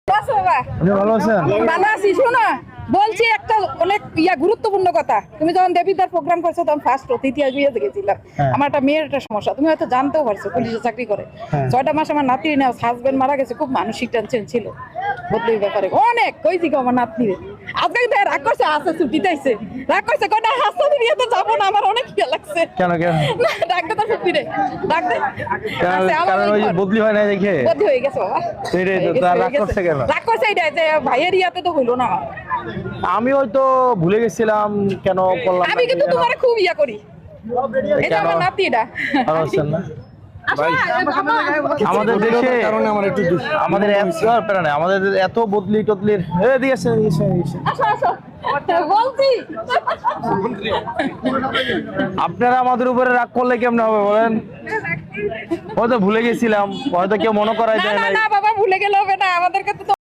ভালো আছেন? ভালো আছি। শোনো, বলছি একটা অনেক গুরুত্বপূর্ণ কথা। তুমি যখন দেবীদার প্রোগ্রাম করছো তখন ফার্স্ট তৃতীয় বিয়েতে গেছিলাম। আমার একটা মেয়ের একটা সমস্যা, তুমি হয়তো জানতেও পারছো, পুলিশে চাকরি করে। 6টা মাস আমার নাতি নেওয়া, হাজবেন্ড মারা গেছে, খুব মানসিক টেনশন ছিল বদলির ব্যাপারে অনেক। কইছি গো আমার নাতনি আজকে কিন্তু রাগ করছে, আসে ছুটিতে আইছে, রাগ করছে কটা হাসতে বিয়েতে যাবো না, আমার অনেক ইয়ে লাগছে। কেন ডাকতে তো ফিরে ডাকতে কারণ ওই বদলি হয় না দেখে বদলি হয়ে গেছে বাবা। সেটাই তো, তার রাগ করছে কেন? রাগ করছে এইটা যে ভাইয়ের ইয়াতে তো হইলো না। আমি হয়তো ভুলে গেছিলাম কেন করলাম। আমি কিন্তু তোমার খুব ইয়া করি, এটা আমার নাতি। এটা ভালো আছেন না? আমাদের দেশে আমাদের আমাদের এত বদলি টদলির দিয়েছে। বলছি আপনারা আমাদের উপরে রাগ করলে কেমন হবে বলেন? হয়তো ভুলে গেছিলাম, হয়তো কেউ মনে করাই দেয় না না। না বাবা, ভুলে গেলে হবে না, আমাদেরকে তো